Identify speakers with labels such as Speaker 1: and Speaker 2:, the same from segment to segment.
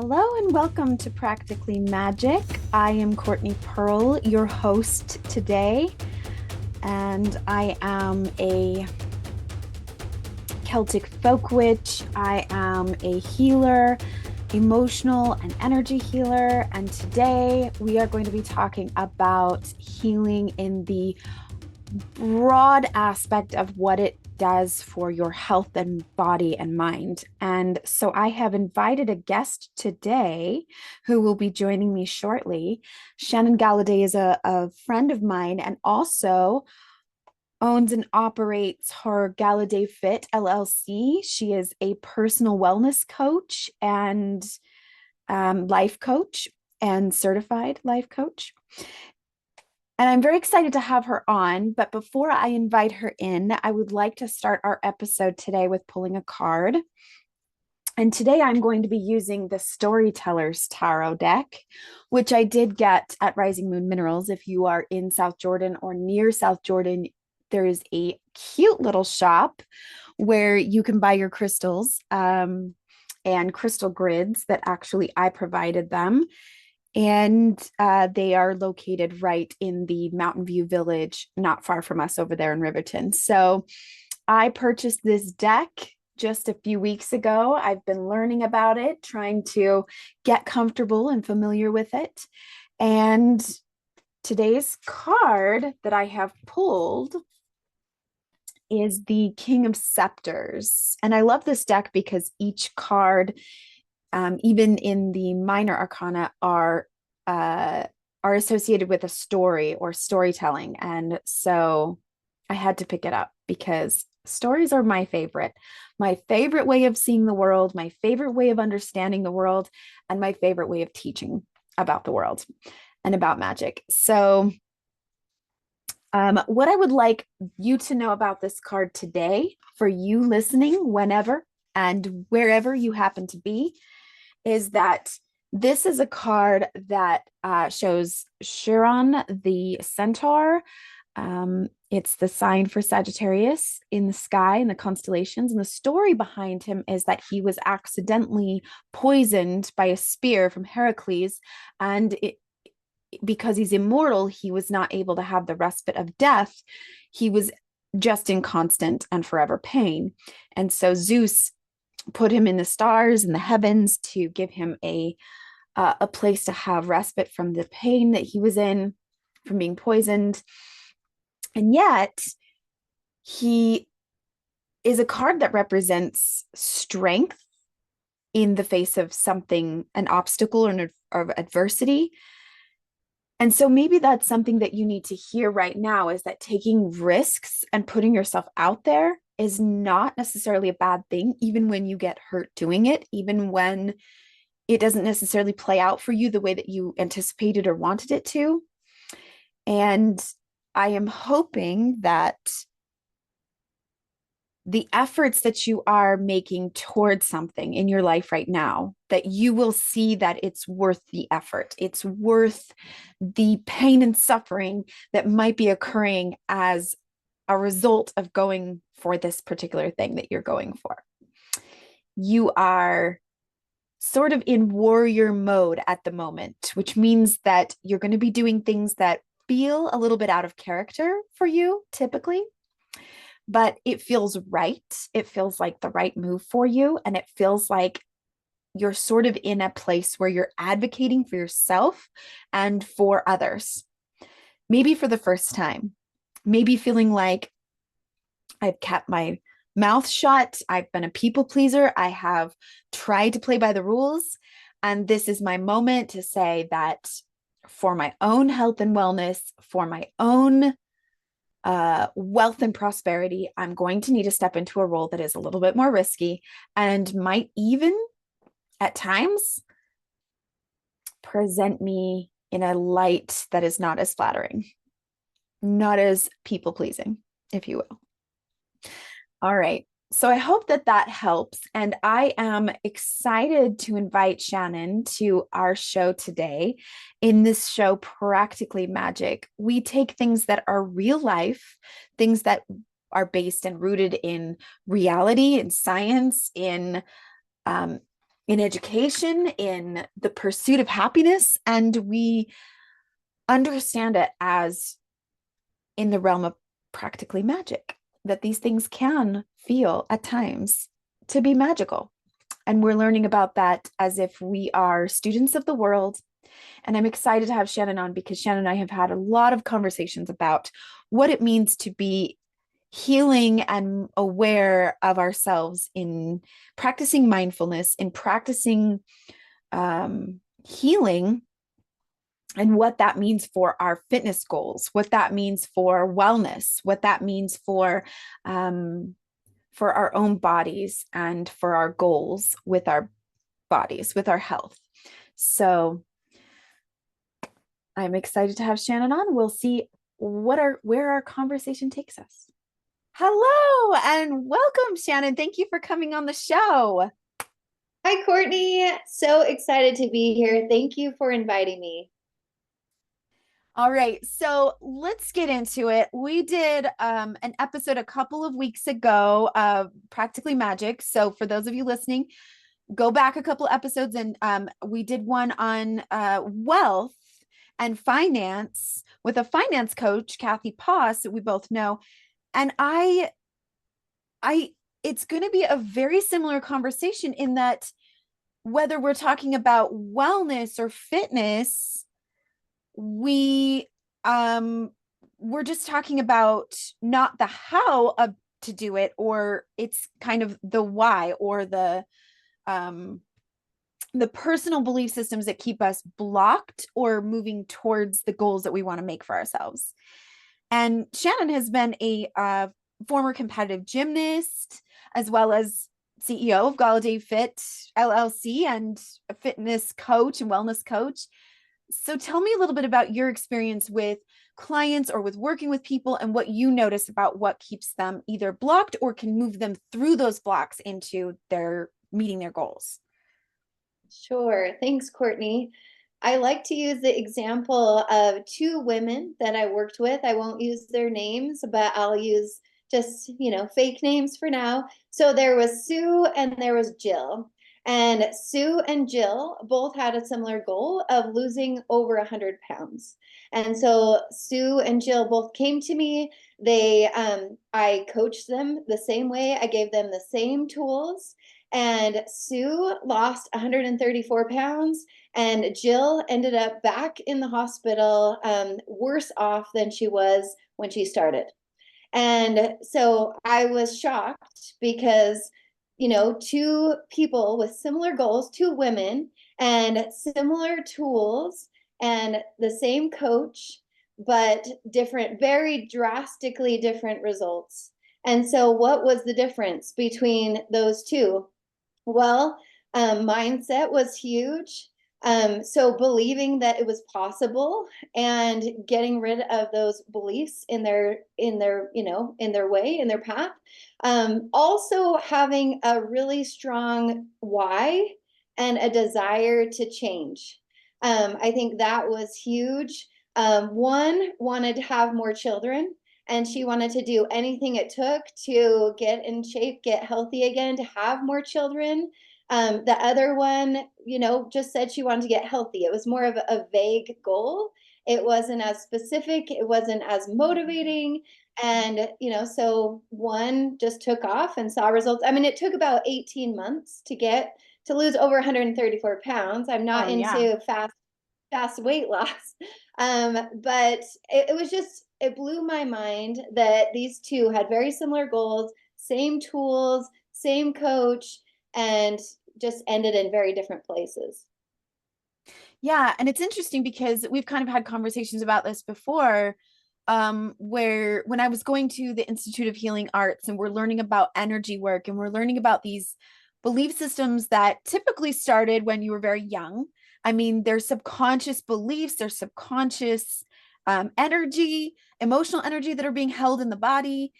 Speaker 1: Hello and welcome to Practically Magick. I am Courtney Pearl, your host today, and I am a Celtic Folk Witch. I am a healer, emotional and energy healer, and today we are going to be talking about healing in the broad aspect of what it does for your health and body and mind. And so I have invited a guest today who will be joining me shortly. Shannon Golladay is a friend of mine and also owns and operates her Golladay Fit LLC. She is a personal wellness coach and life coach and certified life coach. And I'm very excited to have her on. But before I invite her in, I would like to start our episode today with pulling a card. And today I'm going to be using the Storyteller's Tarot deck, which I did get at Rising Moon Minerals. If you are in South Jordan or near South Jordan, there is a cute little shop where you can buy your crystals and crystal grids that actually I provided them. And they are located right in the Mountain View Village, not far from us over there in Riverton. So I purchased this deck just a few weeks ago. I've been learning about it, trying to get comfortable and familiar with it. And today's card that I have pulled is the King of Scepters. And I love this deck because each card even in the minor arcana, are associated with a story or storytelling. And so I had to pick it up because stories are my favorite way of seeing the world, my favorite way of understanding the world, and my favorite way of teaching about the world and about magic. So what I would like you to know about this card today, for you listening, whenever and wherever you happen to be, is that this is a card that shows Chiron, the Centaur. It's the sign for Sagittarius in the sky, in the constellations. And the story behind him is that he was accidentally poisoned by a spear from Heracles. And because he's immortal, he was not able to have the respite of death. He was just in constant and forever pain. And so Zeus put him in the stars and the heavens to give him a place to have respite from the pain that he was in from being poisoned. And yet he is a card that represents strength in the face of something, an obstacle or adversity. And so maybe that's something that you need to hear right now, is that taking risks and putting yourself out there is not necessarily a bad thing, even when you get hurt doing it, even when it doesn't necessarily play out for you the way that you anticipated or wanted it to. And I am hoping that the efforts that you are making towards something in your life right now, that you will see that it's worth the effort. It's worth the pain and suffering that might be occurring as a result of going for this particular thing that you're going for. You are sort of in warrior mode at the moment, which means that you're going to be doing things that feel a little bit out of character for you typically, but it feels right. It feels like the right move for you. And it feels like you're sort of in a place where you're advocating for yourself and for others, maybe for the first time, maybe feeling like I've kept my mouth shut. I've been a people pleaser. I have tried to play by the rules. And this is my moment to say that for my own health and wellness, for my own wealth and prosperity, I'm going to need to step into a role that is a little bit more risky and might even at times present me in a light that is not as flattering, not as people pleasing, if you will. All right. So I hope that that helps. And I am excited to invite Shannon to our show today. In this show, Practically Magick, we take things that are real life, things that are based and rooted in reality, in science, in in education, in the pursuit of happiness, and we understand it as in the realm of practically magic, that these things can feel at times to be magical. And we're learning about that as if we are students of the world. And I'm excited to have Shannon on because Shannon and I have had a lot of conversations about what it means to be healing and aware of ourselves in practicing mindfulness, in practicing healing, and what that means for our fitness goals, what that means for wellness, what that means for our own bodies and for our goals with our bodies, with our health. So I'm excited to have Shannon on. We'll see where our conversation takes us. Hello and welcome, Shannon. Thank you for coming on the show.
Speaker 2: Hi, Courtney. So excited to be here. Thank you for inviting me.
Speaker 1: All right, so let's get into it. We did an episode a couple of weeks ago of Practically Magick. So for those of you listening, go back a couple episodes and we did one on wealth and finance with a finance coach, Kathy Poss, that we both know. And I it's going to be a very similar conversation in that whether we're talking about wellness or fitness, we we're just talking about not the how of to do it, or it's kind of the why or the personal belief systems that keep us blocked or moving towards the goals that we want to make for ourselves. And Shannon has been a former competitive gymnast, as well as CEO of Golladay Fit LLC and a fitness coach and wellness coach. So tell me a little bit about your experience with clients or with working with people and what you notice about what keeps them either blocked or can move them through those blocks into their meeting their goals.
Speaker 2: Sure. Thanks, Courtney. I like to use the example of two women that I worked with. I won't use their names, but I'll use just, fake names for now. So there was Sue and there was Jill. And Sue and Jill both had a similar goal of losing over 100 pounds. And so Sue and Jill both came to me. I coached them the same way. I gave them the same tools. And Sue lost 134 pounds, and Jill ended up back in the hospital, worse off than she was when she started. And so I was shocked because, two people with similar goals, two women, and similar tools, and the same coach, but different, very drastically different results. And so, what was the difference between those two? Well, mindset was huge. So believing that it was possible and getting rid of those beliefs in their way, in their path. Also having a really strong why and a desire to change. I think that was huge. One wanted to have more children, and she wanted to do anything it took to get in shape, get healthy again, to have more children. The other one, just said she wanted to get healthy. It was more of a vague goal. It wasn't as specific, it wasn't as motivating. And, so one just took off and saw results. I mean, it took about 18 months to lose over 134 pounds. I'm not
Speaker 1: Oh, yeah.
Speaker 2: into fast weight loss. But it was just, it blew my mind that these two had very similar goals, same tools, same coach, and just ended in very different places.
Speaker 1: Yeah, and it's interesting because we've kind of had conversations about this before, where when I was going to the Institute of Healing Arts and we're learning about energy work and we're learning about these belief systems that typically started when you were very young. I mean, there's subconscious beliefs, there's subconscious energy, emotional energy that are being held in the body.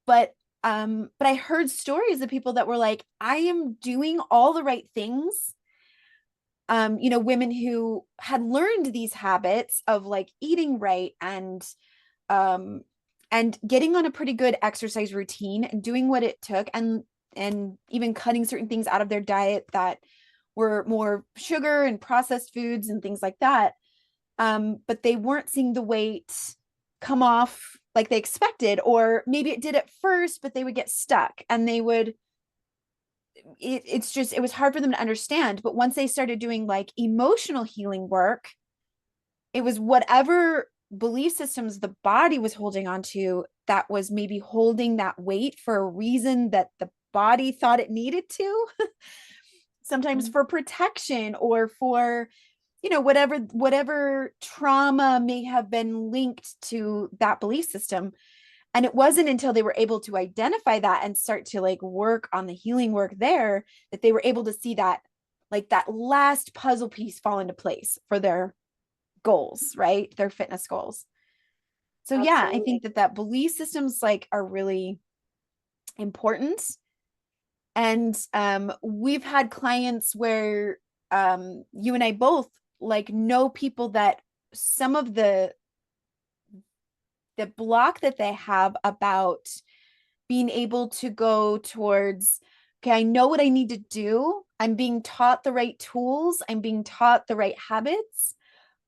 Speaker 1: But I heard stories of people that were like, I am doing all the right things, women who had learned these habits of like eating right um and getting on a pretty good exercise routine and doing what it took and even cutting certain things out of their diet that were more sugar and processed foods and things like that. But they weren't seeing the weight come off like they expected, or maybe it did at first, but they would get stuck and they would, it's just, it was hard for them to understand. But once they started doing like emotional healing work, it was whatever belief systems the body was holding on to that was maybe holding that weight for a reason that the body thought it needed to. Sometimes for protection or for, you know, whatever trauma may have been linked to that belief system. And it wasn't until they were able to identify that and start to like work on the healing work there that they were able to see that, like, that last puzzle piece fall into place for their goals, right? Their fitness goals. So yeah, I
Speaker 2: Absolutely.
Speaker 1: think that belief systems like are really important. And we've had clients where you and I both like know people that some of the block that they have about being able to go towards, okay, I know what I need to do. I'm being taught the right tools. I'm being taught the right habits,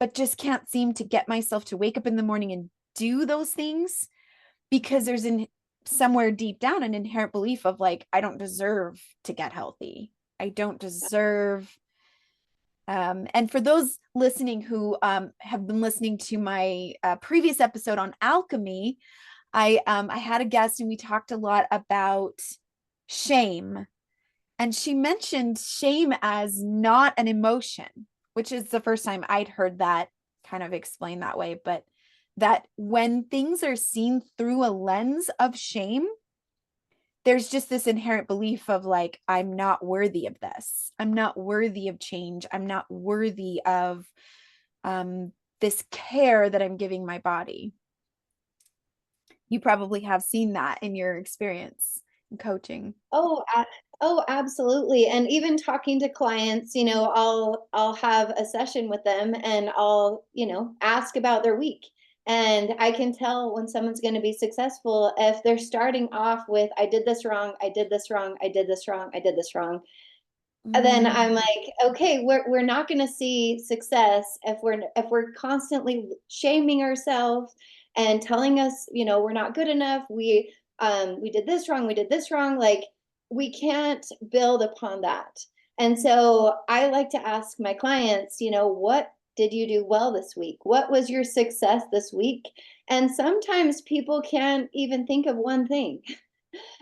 Speaker 1: but just can't seem to get myself to wake up in the morning and do those things because there's somewhere deep down an inherent belief of like, I don't deserve to get healthy. I don't deserve. And for those listening who have been listening to my previous episode on alchemy, I had a guest and we talked a lot about shame. And she mentioned shame as not an emotion, which is the first time I'd heard that kind of explained that way. But that when things are seen through a lens of shame, there's just this inherent belief of like, I'm not worthy of this. I'm not worthy of change. I'm not worthy of this care that I'm giving my body. You probably have seen that in your experience in coaching.
Speaker 2: Oh, oh, absolutely. And even talking to clients, I'll have a session with them and I'll, ask about their week. And I can tell when someone's going to be successful if they're starting off with, I did this wrong, I did this wrong, I did this wrong, I did this wrong. And then I'm
Speaker 1: Mm,
Speaker 2: like, okay, we're not going to see success if we're constantly shaming ourselves and telling us, we're not good enough. We did this wrong, we did this wrong. Like we can't build upon that. And so I like to ask my clients, what did you do well this week? What was your success this week? And sometimes people can't even think of one thing.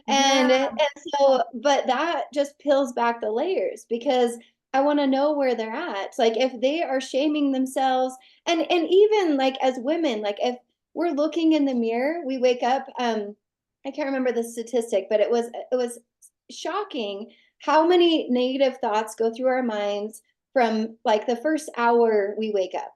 Speaker 1: yeah,
Speaker 2: And but that just peels back the layers because I want to know where they're at. Like if they are shaming themselves, and even like as women, like if we're looking in the mirror, we wake up. I can't remember the statistic, but it was shocking how many negative thoughts go through our minds from like the first hour we wake up.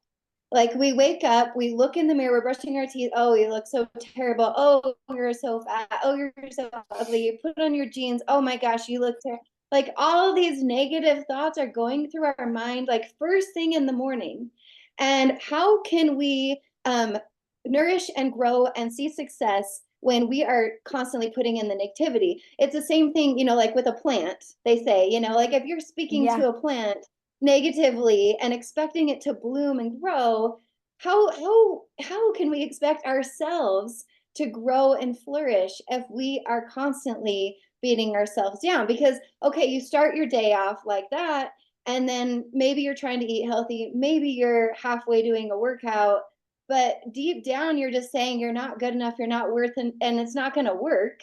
Speaker 2: Like we wake up, we look in the mirror, we're brushing our teeth. Oh, you look so terrible. Oh, you're so fat. Oh, you're so ugly. You put on your jeans. Oh my gosh, you look terrible. Like all these negative thoughts are going through our mind like first thing in the morning. And how can we nourish and grow and see success when we are constantly putting in the negativity? It's the same thing, like with a plant. They say, like if you're speaking
Speaker 1: yeah,
Speaker 2: to a plant negatively and expecting it to bloom and grow, how can we expect ourselves to grow and flourish if we are constantly beating ourselves down? Because okay, you start your day off like that, and then maybe you're trying to eat healthy, maybe you're halfway doing a workout, but deep down you're just saying you're not good enough, you're not worth, and it's not going to work.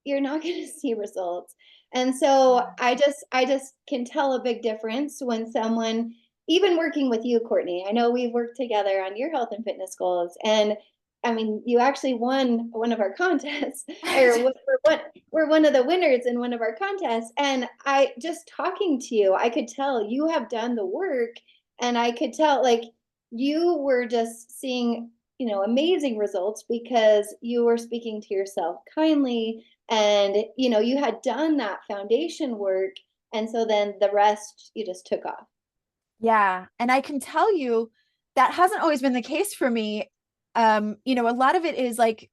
Speaker 2: You're not going to see results. And so
Speaker 1: yeah,
Speaker 2: I just can tell a big difference when someone, even working with you, Courtney, I know we've worked together on your health and fitness goals. And I mean, you actually won one of our contests, or we're one of the winners in one of our contests. And I just talking to you, I could tell you have done the work, and I could tell like you were just seeing, amazing results because you were speaking to yourself kindly, and you had done that foundation work, and so then the rest you just took off.
Speaker 1: yeah. And I can tell you that hasn't always been the case for me. A lot of it is like,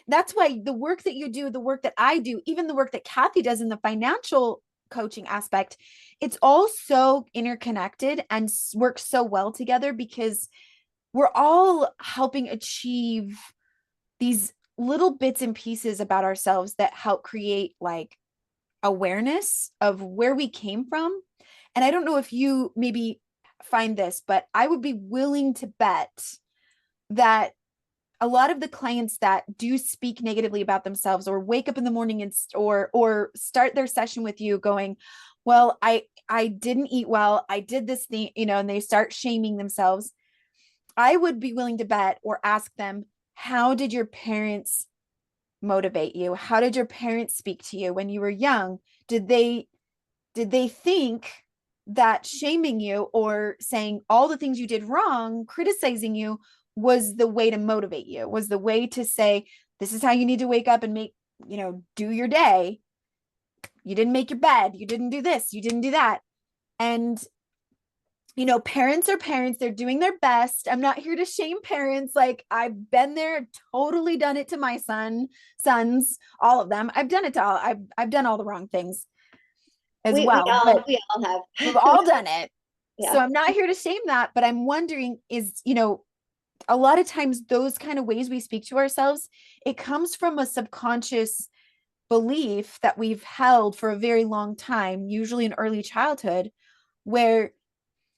Speaker 1: that's why the work that you do, the work that I do, even the work that Kathy does in the financial coaching aspect, it's all so interconnected and works so well together because we're all helping achieve these little bits and pieces about ourselves that help create like awareness of where we came from. And I don't know if you maybe find this, but I would be willing to bet that a lot of the clients that do speak negatively about themselves or wake up in the morning and or start their session with you going, well, I didn't eat well, I did this thing, and they start shaming themselves. I would be willing to bet or ask them, how did your parents motivate you? How did your parents speak to you when you were young? Did they think that shaming you or saying all the things you did wrong, criticizing you, was the way to motivate you, was the way to say, this is how you need to wake up and do your day. You didn't make your bed. You didn't do this. You didn't do that. And, parents are parents. They're doing their best. I'm not here to shame parents. Like, I've been there, totally done it to my sons, all of them. I've done it to all. I've done all the wrong things as
Speaker 2: We
Speaker 1: well,
Speaker 2: all
Speaker 1: but
Speaker 2: we all have.
Speaker 1: we've all done it. So
Speaker 2: Yeah.
Speaker 1: I'm not here to shame that, but I'm wondering a lot of times those kind of ways we speak to ourselves, it comes from a subconscious belief that we've held for a very long time, usually in early childhood, where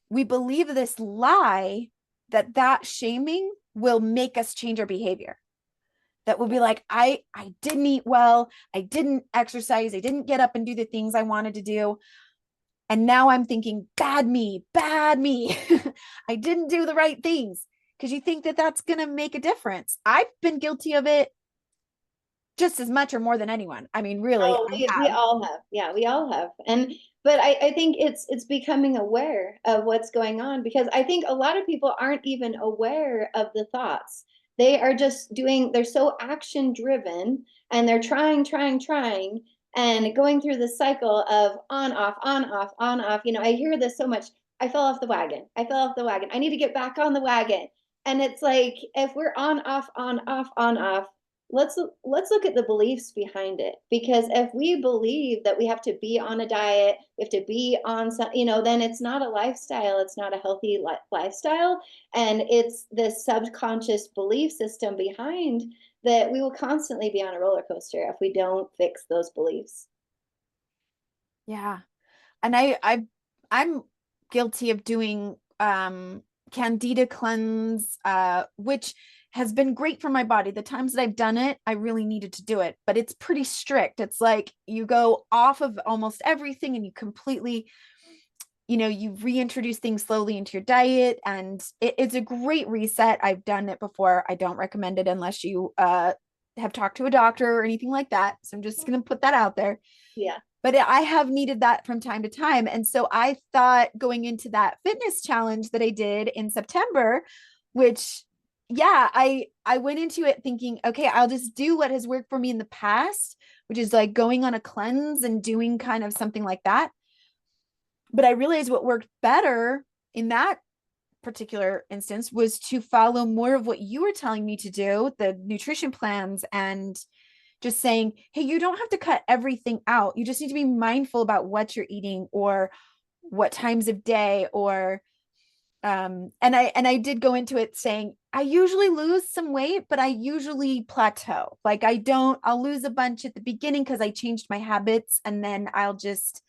Speaker 1: we believe this lie that shaming will make us change our behavior. That will be like, I didn't eat well, I didn't exercise, I didn't get up and do the things I wanted to do. And now I'm thinking, bad me, bad me. I didn't do the right things, because you think that that's going to make a difference. I've been guilty of it just as much or more than anyone. I mean, really,
Speaker 2: Oh,
Speaker 1: I
Speaker 2: we
Speaker 1: have.
Speaker 2: all have. Yeah, we all have. But I think it's becoming aware of what's going on, because I think a lot of people aren't even aware of the thoughts. They are just they're so action driven, and they're trying, and going through the cycle of on, off, on, off, on, off. I hear this so much. I fell off the wagon. I fell off the wagon. I need to get back on the wagon. And it's like, if we're on, off, on, off, on, off, let's look at the beliefs behind it, because if we believe that we have to be on a diet, we have to be on some, then it's not a lifestyle, it's not a healthy lifestyle, and it's the subconscious belief system behind that. We will constantly be on a roller coaster if we don't fix those beliefs.
Speaker 1: Yeah. And I'm guilty of doing candida cleanse, which has been great for my body. The times that I've done it, I really needed to do it, but it's pretty strict. It's like you go off of almost everything and you completely, you reintroduce things slowly into your diet, and it's a great reset. I've done it before. I don't recommend it unless you have talked to a doctor or anything like that. So I'm just going to put that out there.
Speaker 2: Yeah.
Speaker 1: But I have needed that from time to time. And so I thought, going into that fitness challenge that I did in September, which, yeah, I went into it thinking, okay, I'll just do what has worked for me in the past, which is like going on a cleanse and doing kind of something like that. But I realized what worked better in that particular instance was to follow more of what you were telling me to do, the nutrition plans, and just saying, hey, you don't have to cut everything out. You just need to be mindful about what you're eating or what times of day, or and I did go into it saying, I usually lose some weight, but I usually plateau. Like, I'll lose a bunch at the beginning because I changed my habits, and then I'll just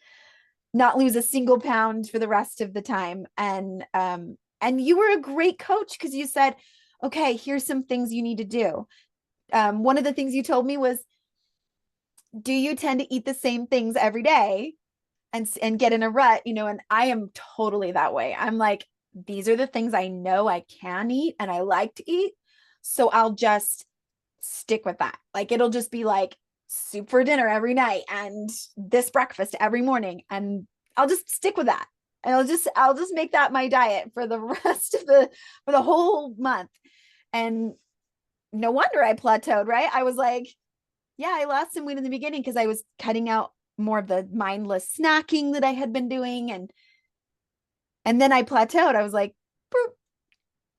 Speaker 1: not lose a single pound for the rest of the time. And you were a great coach, because you said, okay, here's some things you need to do. One of the things you told me was, do you tend to eat the same things every day and get in a rut? And I am totally that way. I'm like, these are the things I know I can eat and I like to eat, so I'll just stick with that. Like, it'll just be like soup for dinner every night and this breakfast every morning, and I'll just stick with that. And I'll just make that my diet for the rest of for the whole month. And no wonder I plateaued, right? I was like, yeah, I lost some weight in the beginning because I was cutting out more of the mindless snacking that I had been doing. And then I plateaued. I was like, boop.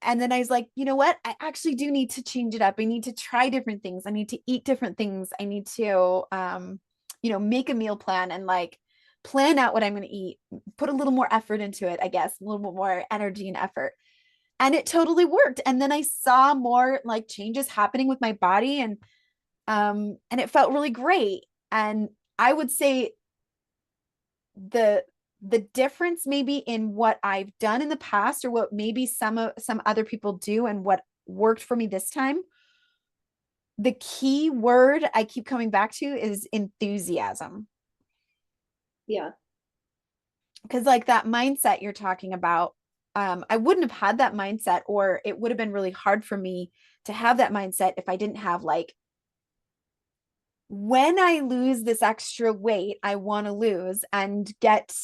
Speaker 1: And then I was like, you know what? I actually do need to change it up. I need to try different things. I need to eat different things. I need to, make a meal plan and like plan out what I'm going to eat, put a little more effort into it, I guess, a little bit more energy and effort. And it totally worked. And then I saw more like changes happening with my body, and it felt really great. And I would say the the difference maybe in what I've done in the past, or what maybe some other people do, and what worked for me this time, the key word I keep coming back to is enthusiasm.
Speaker 2: Yeah.
Speaker 1: Because like that mindset you're talking about, I wouldn't have had that mindset, or it would have been really hard for me to have that mindset if I didn't have like, when I lose this extra weight I want to lose and get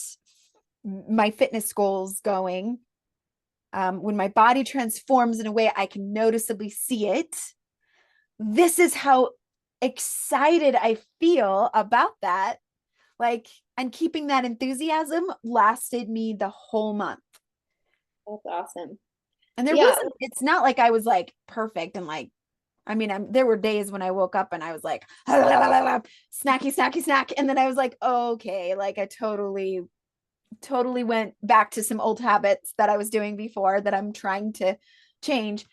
Speaker 1: my fitness goals going, when my body transforms in a way I can noticeably see it, this is how excited I feel about that. Like, and keeping that enthusiasm lasted me the whole month.
Speaker 2: That's awesome.
Speaker 1: And
Speaker 2: Yeah.
Speaker 1: it's not like I was like perfect and like, I mean, there were days when I woke up and I was like, snacky, snacky, snack. And then I was like, okay, like I totally went back to some old habits that I was doing before that I'm trying to change.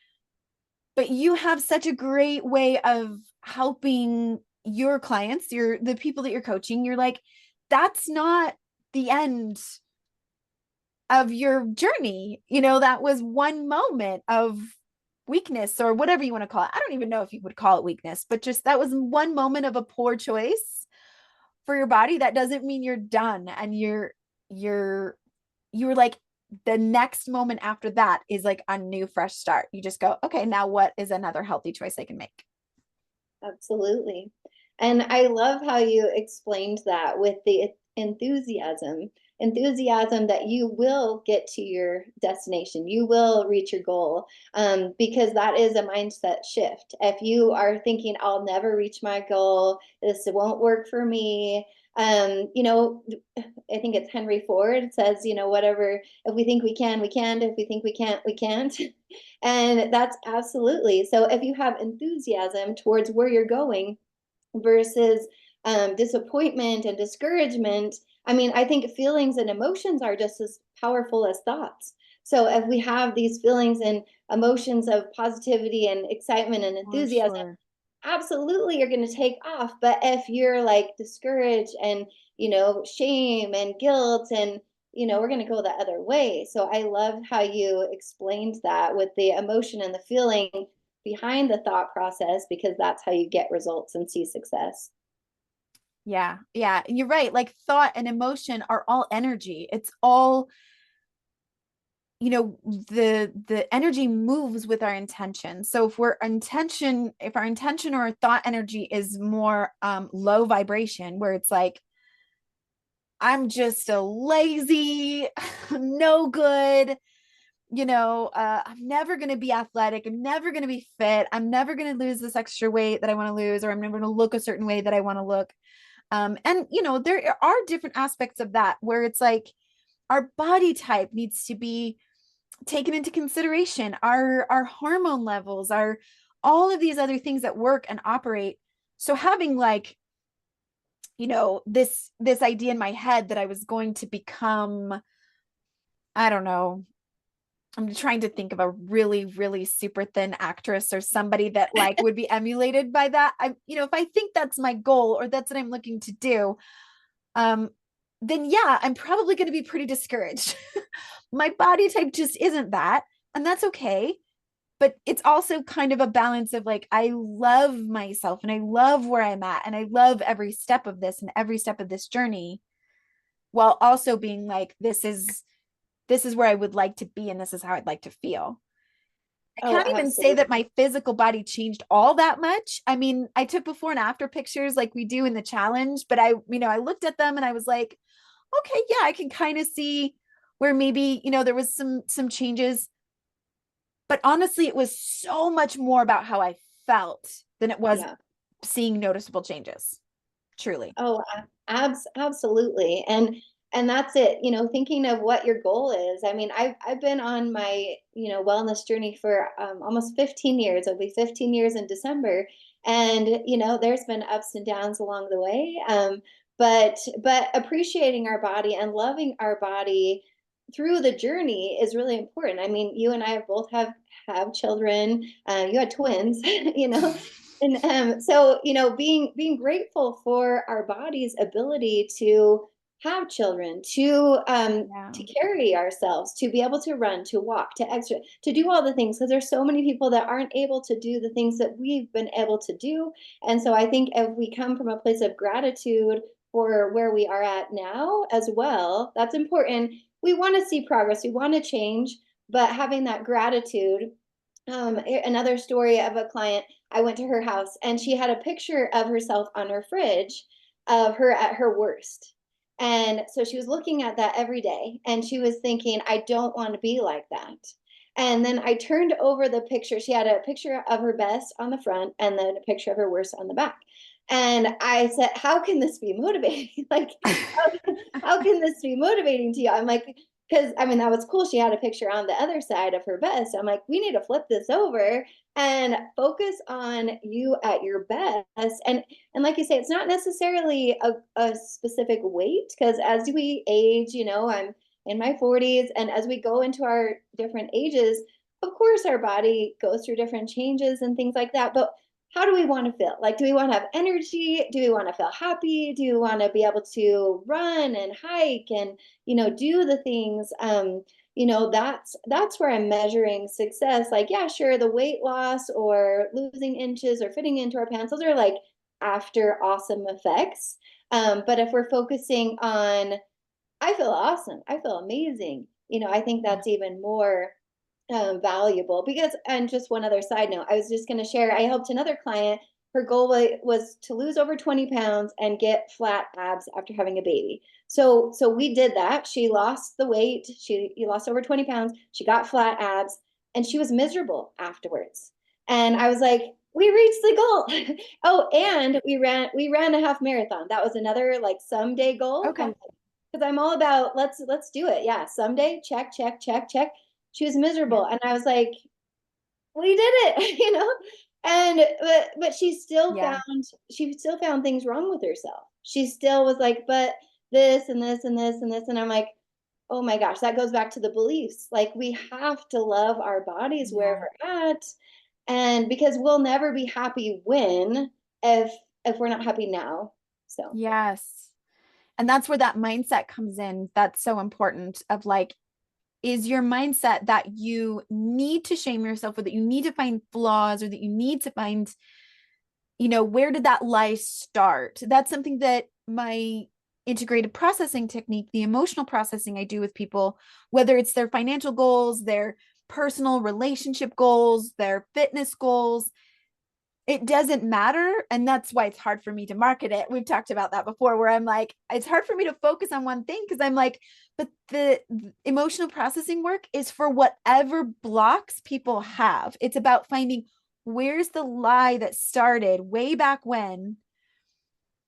Speaker 1: But you have such a great way of helping your clients, the people that you're coaching. You're like, that's not the end of your journey. That was one moment of weakness, or whatever you want to call it. I don't even know if you would call it weakness, but just that was one moment of a poor choice for your body. That doesn't mean you're done, and you're like, the next moment after that is like a new fresh start. You just go, okay, now what is another healthy choice I can make?
Speaker 2: Absolutely. And I love how you explained that with the enthusiasm that you will get to your destination, you will reach your goal, because that is a mindset shift. If you are thinking, I'll never reach my goal, this won't work for me, I think it's Henry Ford says, whatever, if we think we can, we can. If we think we can't, we can't. And that's absolutely. So if you have enthusiasm towards where you're going versus disappointment and discouragement, I mean, I think feelings and emotions are just as powerful as thoughts. So if we have these feelings and emotions of positivity and excitement and
Speaker 1: For
Speaker 2: enthusiasm,
Speaker 1: sure.
Speaker 2: absolutely you're going to take off. But if you're like discouraged and shame and guilt, and we're going to go the other way. So I love how you explained that with the emotion and the feeling behind the thought process, because that's how you get results and see success.
Speaker 1: Yeah, yeah, you're right. Like thought and emotion are all energy. It's all, the energy moves with our intention. So if our intention or our thought energy is more low vibration, where it's like, I'm just a lazy, no good, I'm never going to be athletic, I'm never going to be fit, I'm never going to lose this extra weight that I want to lose, or I'm never going to look a certain way that I want to look. And there are different aspects of that where it's like our body type needs to be taken into consideration, our hormone levels, our all of these other things that work and operate. So having like, this idea in my head that I was going to become, I don't know, I'm trying to think of a really, really super thin actress or somebody that like would be emulated by that. If I think that's my goal or that's what I'm looking to do, um, then yeah, I'm probably going to be pretty discouraged. My body type just isn't that, and that's okay. But it's also kind of a balance of like, I love myself and I love where I'm at and I love every step of this and every step of this journey, while also being like, this is where I would like to be and this is how I'd like to feel. I
Speaker 2: Oh,
Speaker 1: can't even say that
Speaker 2: absolutely.
Speaker 1: my physical body changed all that much. I mean, I took before and after pictures like we do in the challenge, but I looked at them and I was like, okay, yeah, I can kind of see where maybe, there was some changes. But honestly, it was so much more about how I felt than it was
Speaker 2: Yeah.
Speaker 1: seeing noticeable changes. Truly.
Speaker 2: Oh, absolutely. And that's it, thinking of what your goal is. I mean, I've been on my, wellness journey for almost 15 years. It'll be 15 years in December. And, there's been ups and downs along the way. but appreciating our body and loving our body through the journey is really important. I mean, you and I both have children. You had twins, you know, and so being grateful for our body's ability to have children,
Speaker 1: Yeah.
Speaker 2: to carry ourselves, to be able to run, to walk, to exercise, to do all the things, because there's so many people that aren't able to do the things that we've been able to do. And so I think if we come from a place of gratitude for where we are at now as well, that's important. We want to see progress, we want to change, but having that gratitude. Another story of a client, I went to her house and she had a picture of herself on her fridge of her at her worst. And so she was looking at that every day and she was thinking, I don't want to be like that. And then I turned over the picture. She had a picture of her best on the front and then a picture of her worst on the back. And I said, how can this be motivating? Like, how can this be motivating to you? I'm like, because I mean, that was cool. She had a picture on the other side of her best. I'm like, we need to flip this over and focus on you at your best. And like you say, it's not necessarily a specific weight, because as we age, I'm in my 40s, and as we go into our different ages, of course, our body goes through different changes and things like that. But how do we want to feel? Like, do we want to have energy? Do we want to feel happy? Do we want to be able to run and hike and, do the things? That's where I'm measuring success. Like, yeah, sure, the weight loss or losing inches or fitting into our pants, those are like after awesome effects. But if we're focusing on, I feel awesome, I feel amazing, I think that's even more valuable. Because, and just one other side note, I was just going to share, I helped another client. Her goal was to lose over 20 pounds and get flat abs after having a baby. So we did that. She lost the weight. She lost over 20 pounds. She got flat abs and she was miserable afterwards. And I was like, we reached the goal. Oh, and we ran a half marathon. That was another like someday goal.
Speaker 1: Okay.
Speaker 2: Because I'm all about let's do it. Yeah, someday, check, check, check, check. She was
Speaker 1: Yeah.
Speaker 2: miserable, and I was like, we did it, And but
Speaker 1: Yeah.
Speaker 2: she still found things wrong with herself. She still was like, but this and this and this and this, and I'm like, oh my gosh, that goes back to the beliefs. Like, we have to love our bodies where
Speaker 1: Yeah.
Speaker 2: we're at, and because we'll never be happy when if we're not happy now. So
Speaker 1: Yes. And that's where that mindset comes in. That's so important of like, is your mindset that you need to shame yourself or that you need to find flaws or that you need to find, where did that lie start? That's something that my integrated processing technique, the emotional processing I do with people, whether it's their financial goals, their personal relationship goals, their fitness goals, it doesn't matter. And that's why it's hard for me to market it. We've talked about that before, where I'm like, it's hard for me to focus on one thing because I'm like, but the emotional processing work is for whatever blocks people have. It's about finding where's the lie that started way back when.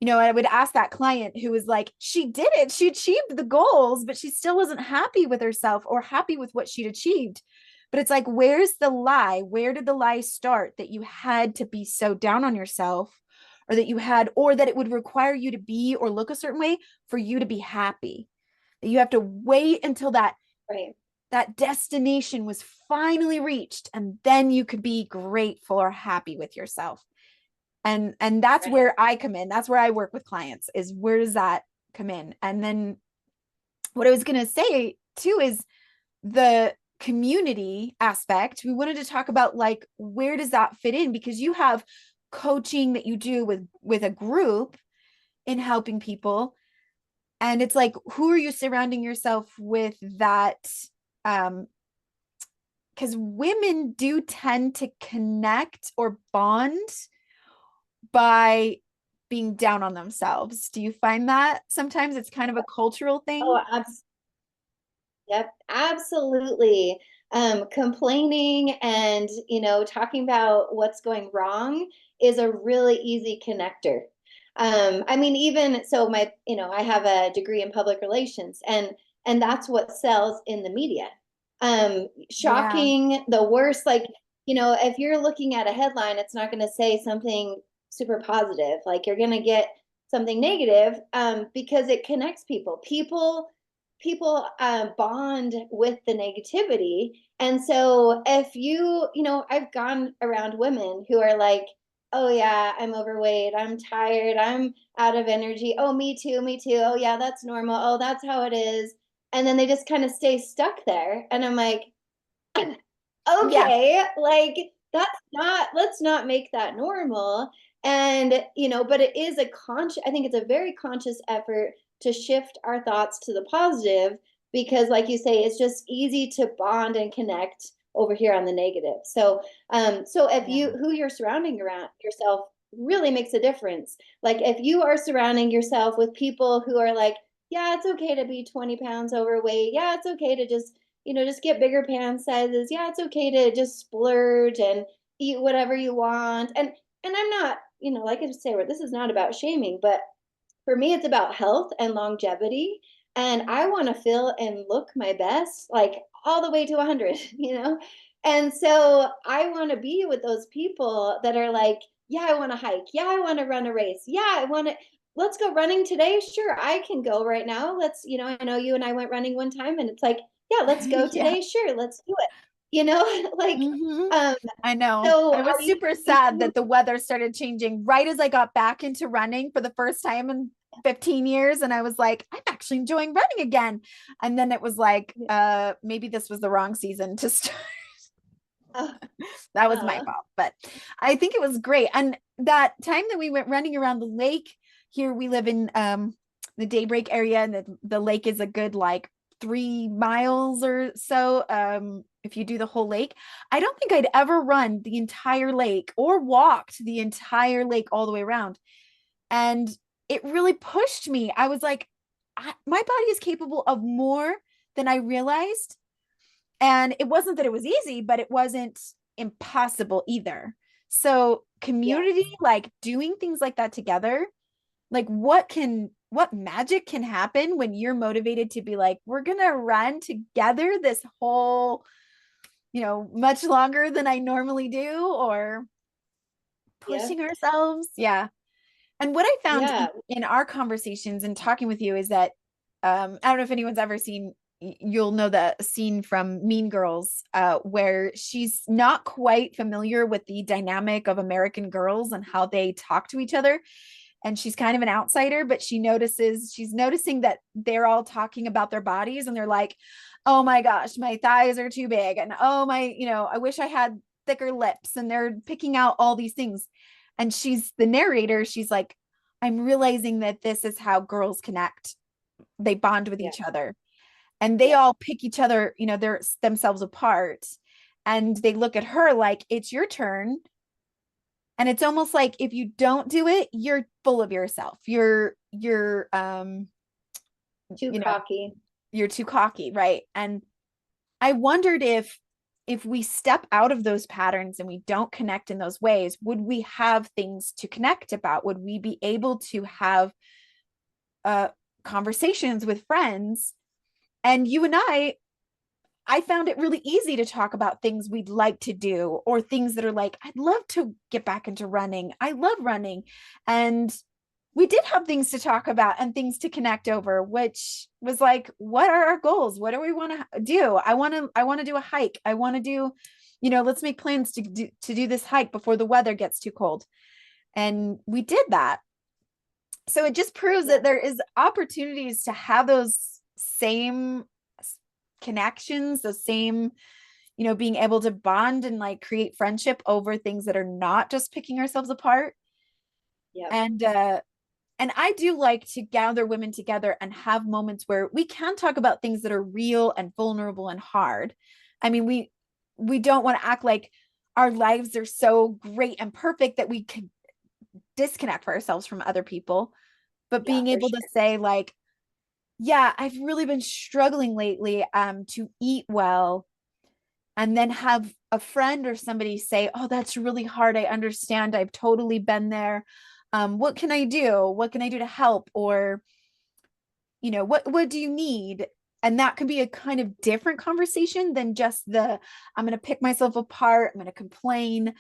Speaker 1: I would ask that client who was like, she did it, she achieved the goals, but she still wasn't happy with herself or happy with what she'd achieved. But it's like, where's the lie? Where did the lie start that you had to be so down on yourself, or that you had, or that it would require you to be or look a certain way for you to be happy? That you have to wait until
Speaker 2: right,
Speaker 1: that destination was finally reached, and then you could be grateful or happy with yourself. And that's
Speaker 2: right,
Speaker 1: where I come in. That's where I work with clients, is where does that come in? And then what I was going to say too is the community aspect. We wanted to talk about like, where does that fit in? Because you have coaching that you do with a group in helping people, and it's like, who are you surrounding yourself with that? Because women do tend to connect or bond by being down on themselves. Do you find that sometimes it's kind of a cultural thing?
Speaker 2: oh, yep, absolutely. Complaining and, talking about what's going wrong is a really easy connector. I mean, even so, I have a degree in public relations, and that's what sells in the media.
Speaker 1: Yeah.
Speaker 2: Shocking, the worst, like, if you're looking at a headline, it's not going to say something super positive. Like, you're going to get something negative, because it connects people. People bond with the negativity. And so if I've gone around women who are like, oh yeah, I'm overweight, I'm tired, I'm out of energy. Oh, me too, me too. Oh yeah, that's normal. Oh, that's how it is. And then they just kind of stay stuck there. And I'm like,
Speaker 1: Yeah.
Speaker 2: okay, like let's not make that normal. And, but it is I think it's a very conscious effort to shift our thoughts to the positive, because like you say, it's just easy to bond and connect over here on the negative. So if
Speaker 1: Yeah.
Speaker 2: who you're surrounding around yourself really makes a difference. Like if you are surrounding yourself with people who are like, yeah, it's okay to be 20 pounds overweight. Yeah, it's okay to just get bigger pant sizes. Yeah, it's okay to just splurge and eat whatever you want. And I'm not, like I say, this is not about shaming, but for me, it's about health and longevity. And I want to feel and look my best, like all the way to 100, And so I want to be with those people that are like, yeah, I want to hike. Yeah, I want to run a race. Yeah, let's go running today. Sure, I can go right now. I know you and I went running one time, and it's like, yeah, let's go
Speaker 1: Yeah.
Speaker 2: today. Sure, let's do it. You know, like,
Speaker 1: Hmm.
Speaker 2: um,
Speaker 1: I know.
Speaker 2: so
Speaker 1: I was
Speaker 2: are
Speaker 1: super
Speaker 2: you,
Speaker 1: sad that the weather started changing right as I got back into running for the first time in 15 years. And I was like, I'm actually enjoying running again. And then it was like, maybe this was the wrong season to start.
Speaker 2: uh,
Speaker 1: That was my
Speaker 2: uh,
Speaker 1: fault. But I think it was great. And that time that we went running around the lake, here we live in the Daybreak area, and the lake is a good like 3 miles or so. If you do the whole lake, I don't think I'd ever run the entire lake or walked the entire lake all the way around. And it really pushed me. I was like, my body is capable of more than I realized. And it wasn't that it was easy, but it wasn't impossible either. So,
Speaker 2: yeah,
Speaker 1: community, like doing things like that together, like what magic can happen when you're motivated to be like, we're going to run together this whole, much longer than I normally do, or
Speaker 2: yeah,
Speaker 1: pushing ourselves. Yeah. And what I found
Speaker 2: yeah,
Speaker 1: in our conversations and talking with you is that I don't know if anyone's ever seen, you'll know the scene from Mean Girls, where she's not quite familiar with the dynamic of American girls and how they talk to each other. And she's kind of an outsider, but she's noticing that they're all talking about their bodies, and they're like, oh my gosh, my thighs are too big. And oh my, I wish I had thicker lips. And they're picking out all these things. And she's the narrator. She's like, I'm realizing that this is how girls connect. They bond with
Speaker 2: yeah,
Speaker 1: each other, and they
Speaker 2: yeah,
Speaker 1: all pick each other, they're themselves apart. And they look at her like, it's your turn. And it's almost like if you don't do it, you're full of yourself.
Speaker 2: too
Speaker 1: You know,
Speaker 2: cocky.
Speaker 1: you're too cocky, right? And I wondered if we step out of those patterns and we don't connect in those ways, would we have things to connect about? Would we be able to have uh conversations with friends? And you and I found it really easy to talk about things we'd like to do, or things that are like, I'd love to get back into running. I love running. And we did have things to talk about and things to connect over, which was like, what are our goals? What do we want to do? I want to do a hike. I want to do, let's make plans to do this hike before the weather gets too cold. And we did that. So it just proves
Speaker 2: Yeah,
Speaker 1: that there is opportunities to have those same connections, the same, being able to bond and like create friendship over things that are not just picking ourselves apart.
Speaker 2: yeah,
Speaker 1: And I do like to gather women together and have moments where we can talk about things that are real and vulnerable and hard. I mean, we don't want to act like our lives are so great and perfect that we could disconnect ourselves from other people, but
Speaker 2: yeah,
Speaker 1: being
Speaker 2: for
Speaker 1: able
Speaker 2: sure.
Speaker 1: to say like, yeah, I've really been struggling lately to eat well, and then have a friend or somebody say, oh, that's really hard, I understand, I've totally been there. What can I do? What can I do to help? Or, what do you need? And that could be a kind of different conversation than just I'm going to pick myself apart, I'm going to complain.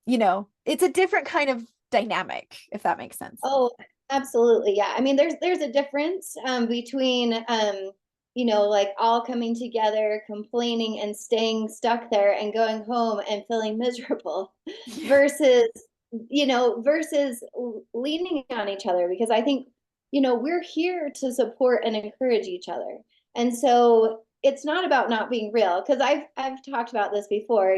Speaker 1: It's a different kind of dynamic, if that makes sense.
Speaker 2: Oh, absolutely. Yeah. I mean, there's a difference between like all coming together, complaining and staying stuck there and going home and feeling miserable
Speaker 1: Yeah.
Speaker 2: versus, versus leaning on each other because I think, we're here to support and encourage each other. And so it's not about not being real because I've talked about this before,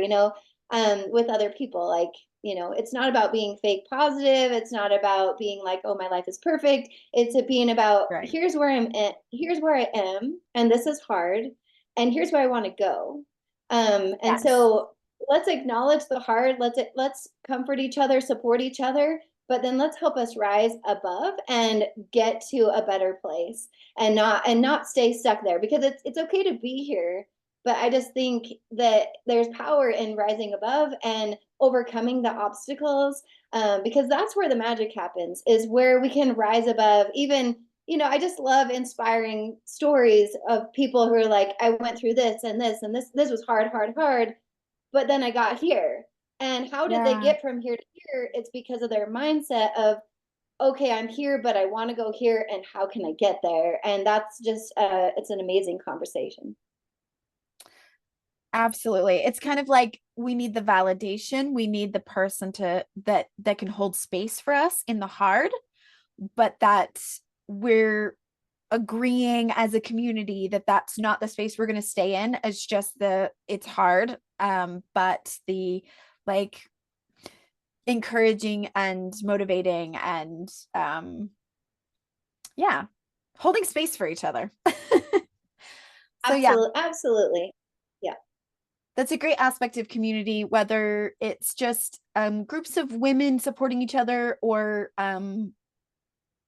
Speaker 2: with other people like it's not about being fake positive. It's not about being like, oh, my life is perfect. It's being about
Speaker 1: Right.
Speaker 2: here's where I'm at, here's where I am, and this is hard, and here's where I want to go. And
Speaker 1: Yes.
Speaker 2: so let's acknowledge the hard. Let's comfort each other, support each other, but then let's help us rise above and get to a better place and not stay stuck there because it's okay to be here. But I just think that there's power in rising above and overcoming the obstacles because that's where the magic happens is where we can rise above even I just love inspiring stories of people who are like I went through this and this and this was hard but then I got here and how did they
Speaker 1: Yeah.
Speaker 2: get from here to here? It's because of their mindset of okay, I'm here but I want to go here and how can I get there? And that's just it's an amazing conversation.
Speaker 1: Absolutely. It's kind of like we need the validation. We need the person that can hold space for us in the hard, but that we're agreeing as a community that that's not the space we're going to stay in. It's just it's hard. But the like encouraging and motivating and yeah, holding space for each other. So yeah,
Speaker 2: Absolutely. Yeah.
Speaker 1: that's a great aspect of community, whether it's just groups of women supporting each other or and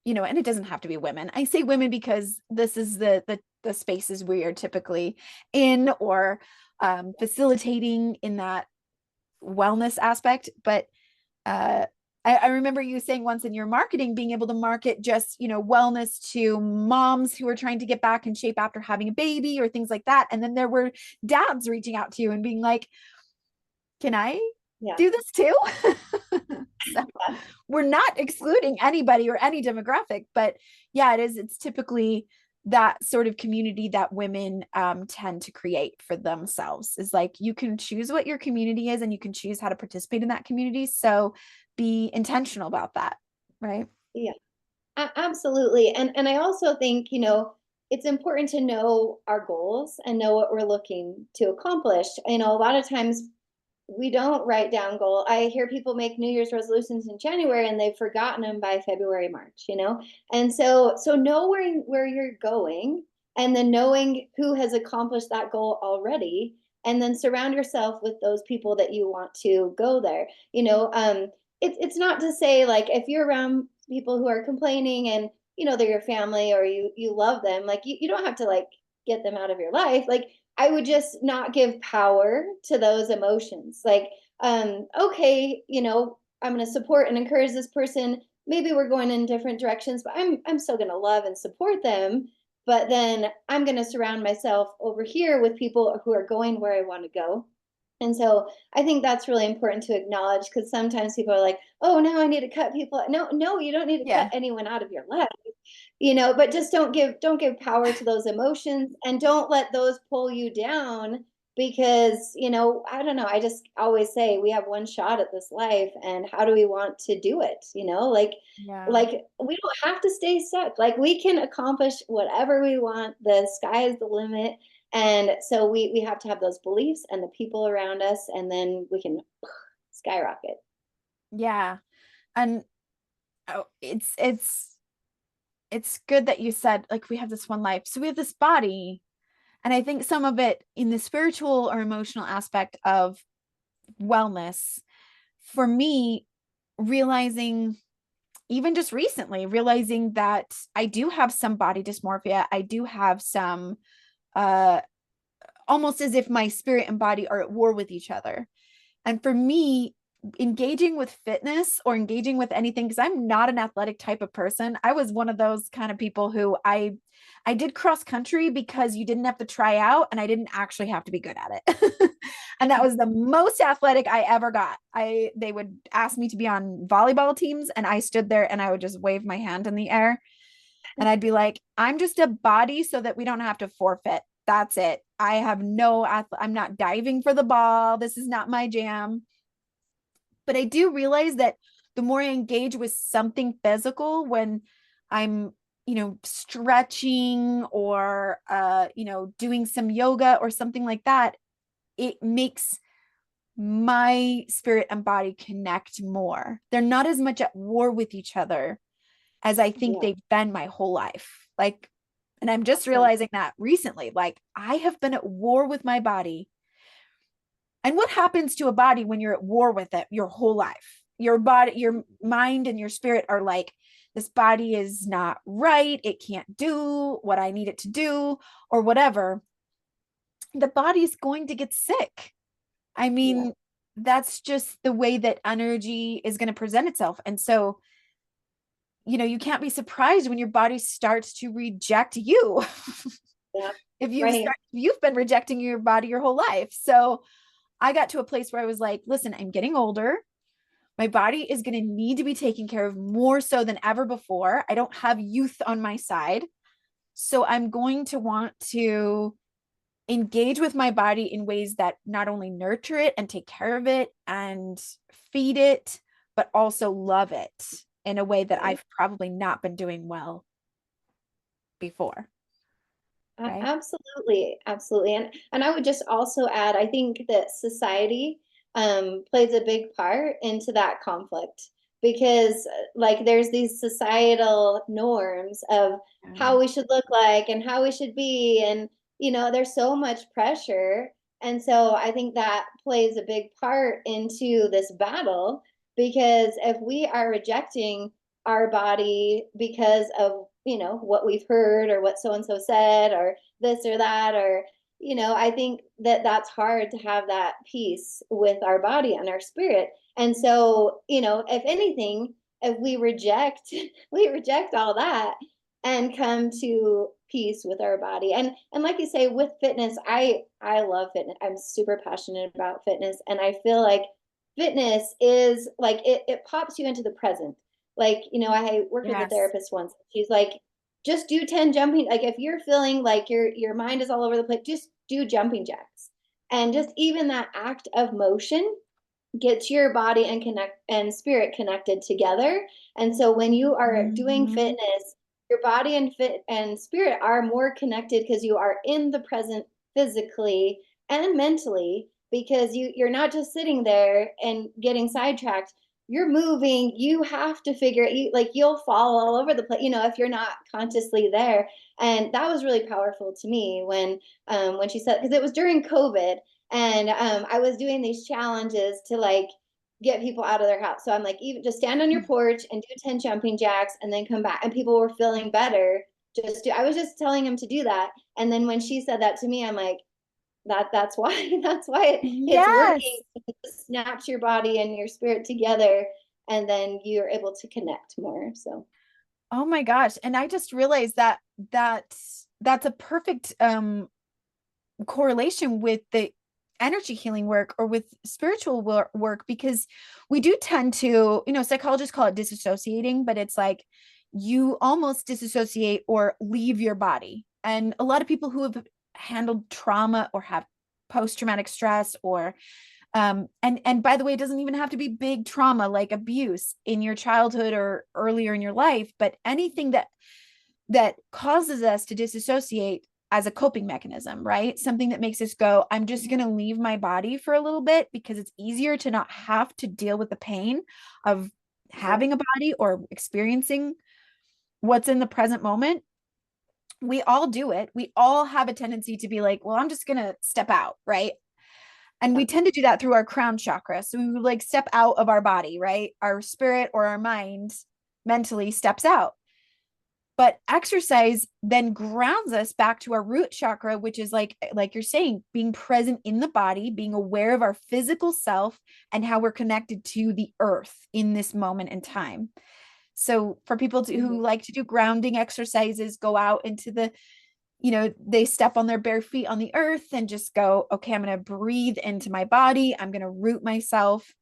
Speaker 1: it doesn't have to be women. I say women because this is the spaces we are typically in or facilitating in that wellness aspect. But uh, I remember you saying once in your marketing, being able to market just, wellness to moms who are trying to get back in shape after having a baby or things like that. And then there were dads reaching out to you and being like, can I
Speaker 2: Yeah.
Speaker 1: do this too? So
Speaker 2: Yeah.
Speaker 1: we're not excluding anybody or any demographic, but yeah, it's typically that sort of community that women tend to create for themselves is like you can choose what your community is and you can choose how to participate in that community. So be intentional about that, right?
Speaker 2: Yeah. Absolutely. And I also think, it's important to know our goals and know what we're looking to accomplish. A lot of times we don't write down goal. I hear people make New Year's resolutions in January and they've forgotten them by February, March. And so know where you're going and then knowing who has accomplished that goal already and then surround yourself with those people that you want to go there. It's not to say like if you're around people who are complaining and they're your family or you love them, like you don't have to like get them out of your life. Like I would just not give power to those emotions. Like, okay, I'm going to support and encourage this person. Maybe we're going in different directions, but I'm still going to love and support them. But then I'm going to surround myself over here with people who are going where I want to go. And so I think that's really important to acknowledge because sometimes people are like, oh, now I need to cut people. No, you don't need to cut
Speaker 1: Yeah.
Speaker 2: anyone out of your life but just don't give power to those emotions and don't let those pull you down because I don't know, I just always say we have one shot at this life and how do we want to do it,
Speaker 1: Yeah.
Speaker 2: like we don't have to stay stuck, like we can accomplish whatever we want, the sky is the limit. And so we have to have those beliefs and the people around us and then we can skyrocket.
Speaker 1: Yeah. And oh, it's good that you said like we have this one life. So we have this body. And I think some of it in the spiritual or emotional aspect of wellness, for me, realizing, even just recently, realizing that I do have some body dysmorphia. I do have some, uh, almost as if my spirit and body are at war with each other. And for me, engaging with fitness or engaging with anything, because I'm not an athletic type of person. I was one of those kind of people who I did cross country because you didn't have to try out and I didn't actually have to be good at it. And that was the most athletic I ever got. They would ask me to be on volleyball teams and I stood there and I would just wave my hand in the air and I'd be like, I'm just a body so that we don't have to forfeit. That's it. I have I'm not diving for the ball. This is not my jam. But I do realize that the more I engage with something physical, when I'm, stretching or, doing some yoga or something like that, it makes my spirit and body connect more. They're not as much at war with each other as I think
Speaker 2: Yeah.
Speaker 1: they've been my whole life. Like, and I'm just
Speaker 2: Awesome.
Speaker 1: realizing that recently, like I have been at war with my body. And what happens to a body when you're at war with it your whole life? Your body, your mind, and your spirit are like, this body is not right. It can't do what I need it to do, or whatever. The body is going to get sick. I
Speaker 2: Yeah.
Speaker 1: mean, that's just the way that energy is going to present itself. And so, you can't be surprised when your body starts to reject you.
Speaker 2: Yeah.
Speaker 1: If
Speaker 2: Right.
Speaker 1: you've been rejecting your body your whole life. So I got to a place where I was like, listen, I'm getting older. My body is going to need to be taken care of more so than ever before. I don't have youth on my side. So I'm going to want to engage with my body in ways that not only nurture it and take care of it and feed it, but also love it in a way that
Speaker 2: Right.
Speaker 1: I've probably not been doing well before. Right.
Speaker 2: Absolutely, absolutely. And I would just also add, I think that society plays a big part into that conflict because like there's these societal norms of how we should look like and how we should be and there's so much pressure. And so I think that plays a big part into this battle because if we are rejecting our body because of what we've heard or what so and so said or this or that or I think that that's hard to have that peace with our body and our spirit. And so if anything, if we reject we reject all that and come to peace with our body. And like you say, with fitness, I love fitness. I'm super passionate about fitness and I feel like fitness is like it pops you into the present. Like I worked with a
Speaker 1: Yes.
Speaker 2: therapist once. She's like, just do 10 jumping. Like if you're feeling like your mind is all over the place, just do jumping jacks. And just even that act of motion gets your body and connect and spirit connected together. And so when you are doing
Speaker 1: Mhm.
Speaker 2: fitness, your body and fit and spirit are more connected because you are in the present physically and mentally because you're not just sitting there and getting sidetracked. You're moving. You have to figure it. Like you'll fall all over the place, if you're not consciously there. And that was really powerful to me when she said because it was during COVID and I was doing these challenges to like get people out of their house. So I'm like, even just stand on your porch and do 10 jumping jacks and then come back. And people were feeling better. I was just telling them to do that. And then when she said that to me, I'm like, that's why, that's why it's working.
Speaker 1: Yes.
Speaker 2: It snaps your body and your spirit together. And then you're able to connect more. So
Speaker 1: Oh my gosh. And I just realized that that's a perfect correlation with the energy healing work or with spiritual work because we do tend to, psychologists call it disassociating, but it's like you almost disassociate or leave your body. And a lot of people who have handled trauma or have post-traumatic stress or and by the way, it doesn't even have to be big trauma like abuse in your childhood or earlier in your life, but anything that causes us to disassociate as a coping mechanism, right? Something that makes us go, I'm just going to leave my body for a little bit because it's easier to not have to deal with the pain of
Speaker 2: yeah,
Speaker 1: having a body or experiencing what's in the present moment. We all do it. We all have a tendency to be like, well, I'm just going to step out, right? And
Speaker 2: yeah,
Speaker 1: we tend to do that through our crown chakra. So we like step out of our body, right? Our spirit or our mind mentally steps out. But exercise then grounds us back to our root chakra, which is like you're saying, being present in the body, being aware of our physical self and how we're connected to the earth in this moment in time. So for people
Speaker 2: Mhm.
Speaker 1: who like to do grounding exercises, go out into the, they step on their bare feet on the earth and just go, okay, I'm going to breathe into my body. I'm going to root myself.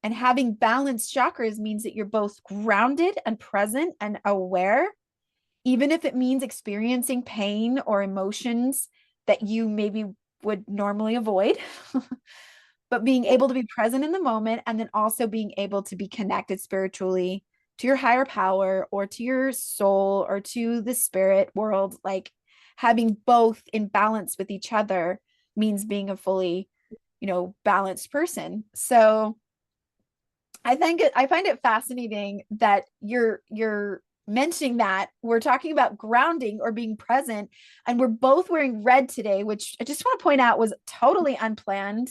Speaker 1: And having balanced chakras means that you're both grounded and present and aware, even if it means experiencing pain or emotions that you maybe would normally avoid. But being
Speaker 2: Yeah.
Speaker 1: able to be present in the moment, and then also being able to be connected spiritually to your higher power or to your soul or to the spirit world, like having both in balance with each other means being a fully, balanced person. So I find it fascinating that you're mentioning that we're talking about grounding or being present, and we're both wearing red today, which I just want to point out was totally unplanned.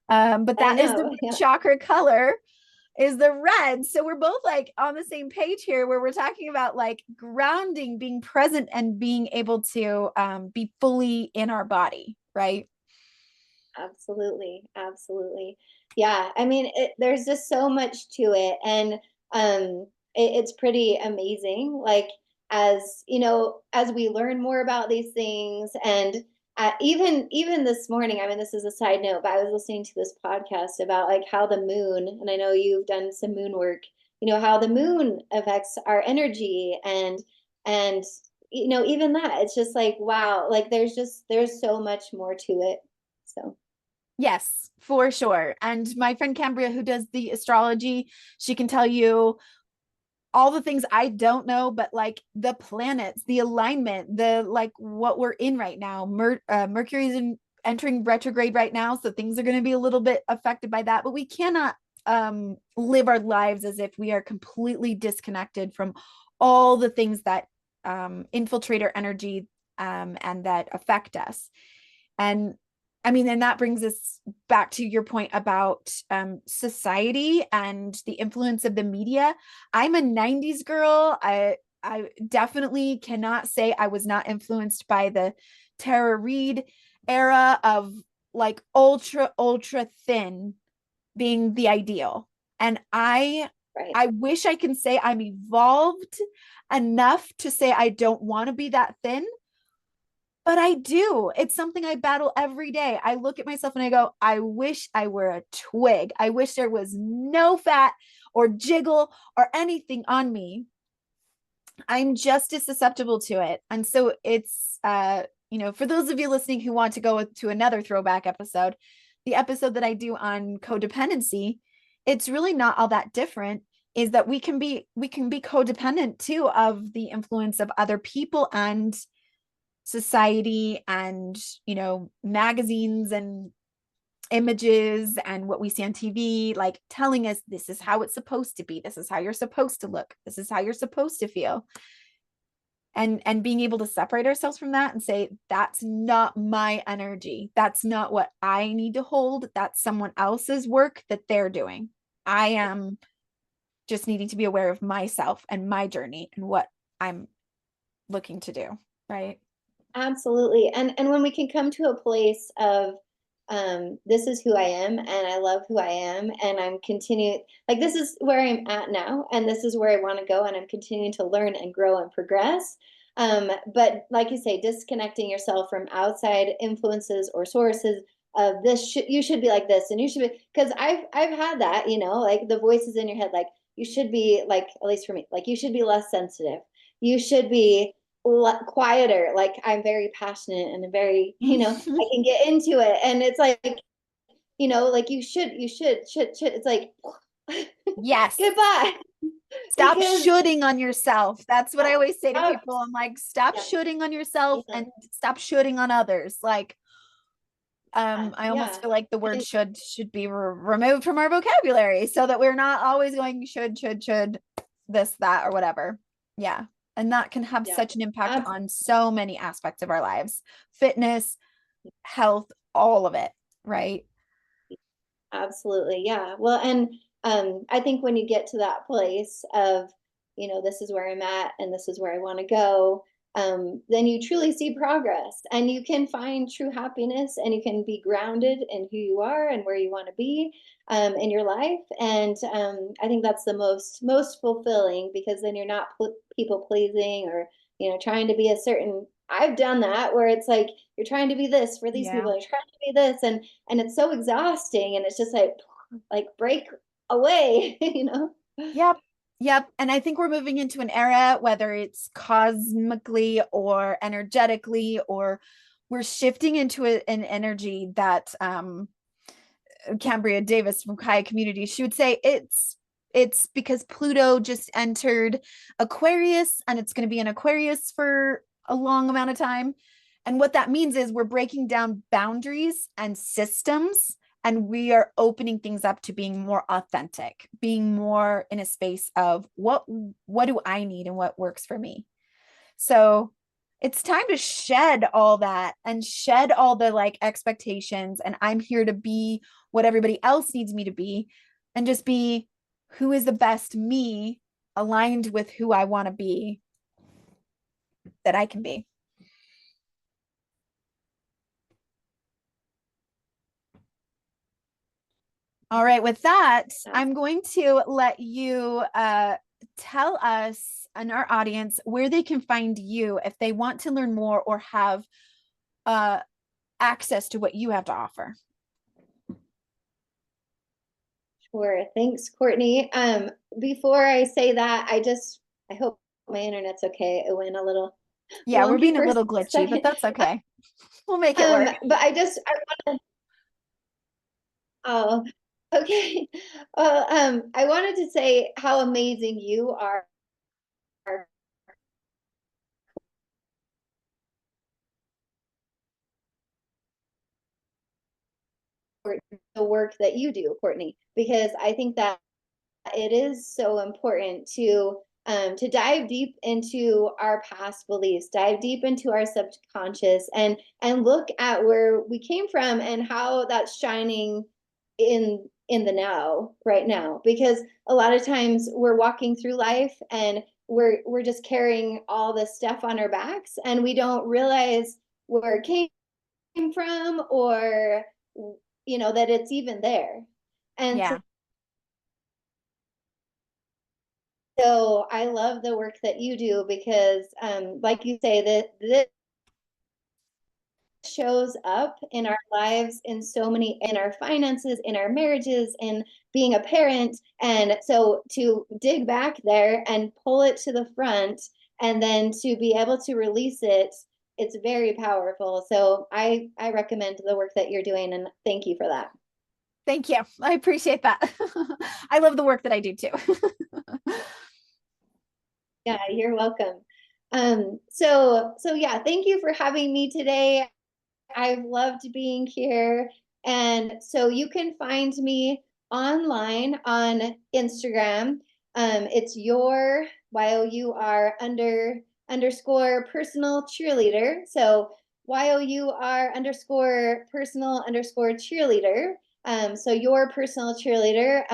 Speaker 1: But
Speaker 2: I
Speaker 1: that is the
Speaker 2: know.
Speaker 1: root
Speaker 2: Yeah.
Speaker 1: chakra color, is the red. So we're both like on the same page here, where we're talking about like grounding, being present, and being able to be fully in our body, right?
Speaker 2: Absolutely. Absolutely. Yeah. I mean, there's just so much to it. And it's pretty amazing. Like, as you know, as we learn more about these things, and even this morning, I mean, this is a side note, but I was listening to this podcast about like how the moon, and I know you've done some moon work, how the moon affects our energy, and even that, it's just like, wow, like there's so much more to it. So.
Speaker 1: Yes, for sure. And my friend Cambria, who does the astrology, she can tell you all the things I don't know, but like the planets, the alignment, the like what we're in right now. Mercury's entering retrograde right now, so things are going to be a little bit affected by that. But we cannot live our lives as if we are completely disconnected from all the things that infiltrate our energy, and that affect us. And I mean, and that brings us back to your point about society and the influence of the media. I'm a 90s girl. I definitely cannot say I was not influenced by the Tara Reid era of like ultra thin being the ideal. And
Speaker 2: Right.
Speaker 1: I wish I can say I'm evolved enough to say I don't want to be that thin, but I do. It's something I battle every day. I look at myself and I go, I wish I were a twig. I wish there was no fat or jiggle or anything on me. I'm just as susceptible to it. And so it's, for those of you listening who want to go to another throwback episode, the episode that I do on codependency, it's really not all that different. Is that we can be codependent too of the influence of other people and society and magazines and images and what we see on TV, like telling us this is how it's supposed to be, this is how you're supposed to look, this is how you're supposed to feel. And being able to separate ourselves from that and say that's not my energy, that's not what I need to hold, that's someone else's work that they're doing. I am just needing to be aware of myself and my journey and what I'm looking to do, right?
Speaker 2: Absolutely. And when we can come to a place of this is who I am and I love who I am and I'm continuing, like this is where I'm at now and this is where I want to go and I'm continuing to learn and grow and progress. But like you say, disconnecting yourself from outside influences or sources of you should be like this and you should be, because I've had that, like the voices in your head, like you should be like, at least for me, like you should be less sensitive. You should be quieter. Like I'm very passionate and very, I can get into it. And it's like, like you should. It's like,
Speaker 1: Yes.
Speaker 2: goodbye.
Speaker 1: Stop
Speaker 2: Because,
Speaker 1: shooting on yourself. That's what I always say to
Speaker 2: uh,
Speaker 1: people. I'm like, stop
Speaker 2: yeah,
Speaker 1: shooting on yourself
Speaker 2: yeah,
Speaker 1: and stop shooting on others. Like,
Speaker 2: yeah,
Speaker 1: I almost
Speaker 2: yeah.
Speaker 1: feel like the word
Speaker 2: And
Speaker 1: should be removed from our vocabulary so that we're not always going should, this, that, or whatever. Yeah. And that can have
Speaker 2: yeah,
Speaker 1: such an impact
Speaker 2: ab-
Speaker 1: on so many aspects of our lives, fitness, health, all of it. Right.
Speaker 2: absolutely. Yeah. Well, and I think when you get to that place of, this is where I'm at and this is where I want to go, then you truly see progress, and you can find true happiness, and you can be grounded in who you are and where you want to be in your life. And I think that's the most fulfilling, because then you're not people pleasing, or trying to be a certain. I've done that, where it's like you're trying to be this for these
Speaker 1: Yeah.
Speaker 2: people, you're trying to be this, and it's so exhausting, and it's just like break away,
Speaker 1: Yep. Yep. And I think we're moving into an era, whether it's cosmically or energetically, or we're shifting into an energy that Cambria Davis from Kaya Community, she would say it's because Pluto just entered Aquarius, and it's going to be in Aquarius for a long amount of time. And what that means is we're breaking down boundaries and systems, and we are opening things up to being more authentic, being more in a space of what do I need and what works for me. So it's time to shed all that and shed all the like expectations. And I'm here to be what everybody else needs me to be, and just be who is the best me, aligned with who I want to be, that I can be. All right. With that, I'm going to let you tell us and our audience where they can find you if they want to learn more or have access to what you have to offer.
Speaker 2: Sure. Thanks, Courtney. Before I say that, I hope my internet's okay. It went a little
Speaker 1: Yeah, we're
Speaker 2: wonky
Speaker 1: being a
Speaker 2: for a
Speaker 1: little glitchy, but
Speaker 2: second.
Speaker 1: that's okay. We'll make it work.
Speaker 2: But I want to, oh, okay. Well, I wanted to say how amazing you are for the work that you do, Courtney, because I think that it is so important to dive deep into our past beliefs, dive deep into our subconscious, and look at where we came from and how that's shining in the now, right now. Because a lot of times we're walking through life, and we're just carrying all this stuff on our backs, and we don't realize where it came from, or that it's even there. And
Speaker 1: Yeah.
Speaker 2: so I love the work that you do, because like you say, that this shows up in our lives, in our finances, in our marriages, in being a parent. And so to dig back there and pull it to the front, and then to be able to release it, it's very powerful. So I recommend the work that you're doing, and thank you for that.
Speaker 1: Thank you. I appreciate that. I love the work that I do too.
Speaker 2: Yeah, you're welcome. So yeah, thank you for having me today. I've loved being here. And so you can find me online on Instagram. It's your YOUR underscore personal cheerleader. So YOUR underscore personal underscore cheerleader. So your personal cheerleader.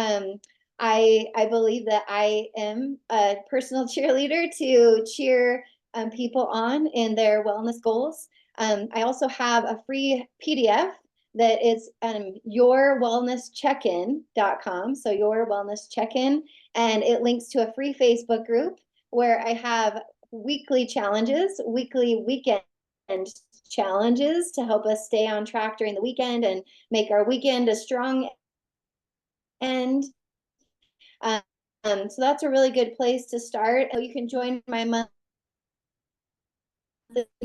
Speaker 2: I believe that I am a personal cheerleader to cheer people on in their wellness goals. I also have a free PDF that is yourwellnesscheckin.com. So your wellness check-in, and it links to a free Facebook group where I have weekly challenges, weekly weekend challenges to help us stay on track during the weekend and make our weekend a strong end. So that's a really good place to start. You can join my monthly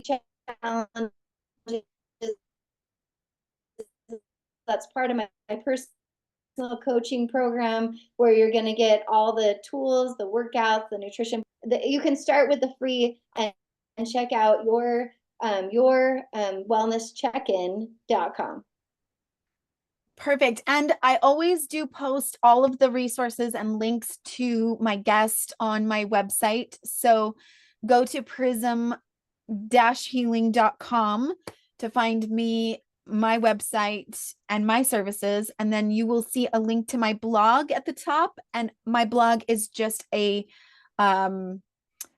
Speaker 2: challenge. That's part of my personal coaching program, where you're going to get all the tools, the workouts, the nutrition. You can start with the free, and check out your wellnesscheckin.com.
Speaker 1: Perfect. And I always do post all of the resources and links to my guest on my website. So go to prism-healing.com to find me, my website, and my services. And then you will see a link to my blog at the top. And my blog is just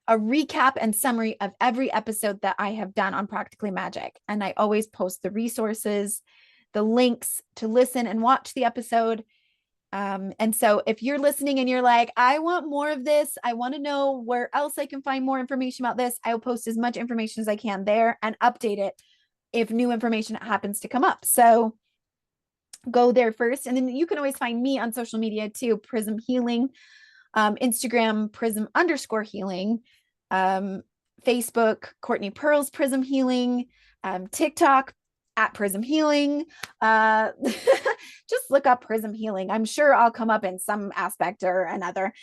Speaker 1: a recap and summary of every episode that I have done on Practically Magick. And I always post the resources, the links to listen and watch the episode. And so if you're listening and you're like, I want more of this, I want to know where else I can find more information about this, I'll post as much information as I can there and update it if new information happens to come up. So go there first. And then you can always find me on social media too, Prism Healing, Instagram, Prism_healing, Facebook, Courtney Pearl's Prism Healing, TikTok at Prism Healing. Just look up Prism Healing. I'm sure I'll come up in some aspect or another.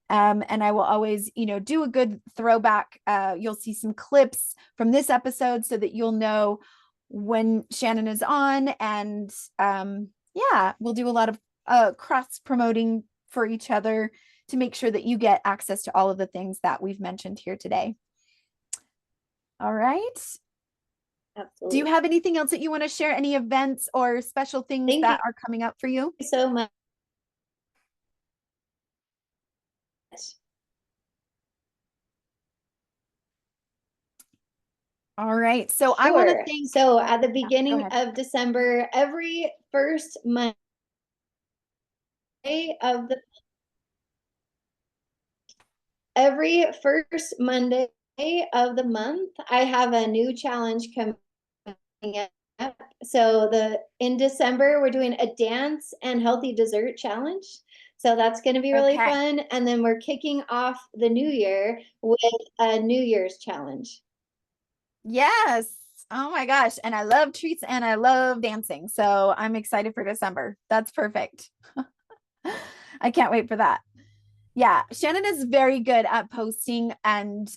Speaker 1: And I will always, do a good throwback. You'll see some clips from this episode so that you'll know when Shannon is on. And we'll do a lot of cross promoting for each other to make sure that you get access to all of the things that we've mentioned here today. All right.
Speaker 2: Absolutely.
Speaker 1: Do you have anything else that you want to share? Any events or special things that are coming up for you?
Speaker 2: Thank you so much.
Speaker 1: All right. So
Speaker 2: sure.
Speaker 1: I want to thank.
Speaker 2: So at the beginning of December, every first Monday of the month, I have a new challenge coming up. So in December, we're doing a dance and healthy dessert challenge. So that's going to be really fun. And then we're kicking off the new year with a New Year's challenge.
Speaker 1: Yes. Oh my gosh. And I love treats and I love dancing. So I'm excited for December. That's perfect. I can't wait for that. Yeah, Shannon is very good at posting and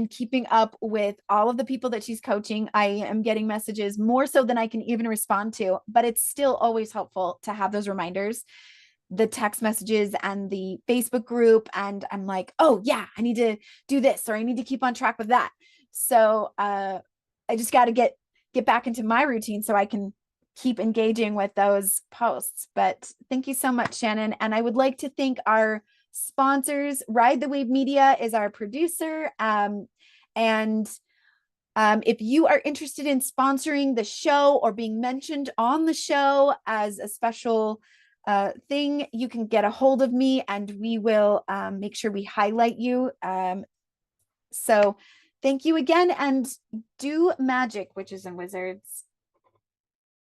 Speaker 1: keeping up with all of the people that she's coaching. I am getting messages more so than I can even respond to, but it's still always helpful to have those reminders, the text messages and the Facebook group. And I'm like, oh yeah, I need to do this, or I need to keep on track with that. So I just got to get back into my routine so I can keep engaging with those posts. But thank you so much, Shannon. And I would like to thank our sponsors. Ride the Wave Media is our producer. If you are interested in sponsoring the show or being mentioned on the show as a special thing, you can get a hold of me and we will make sure we highlight you. So thank you again, and do magic, witches and wizards.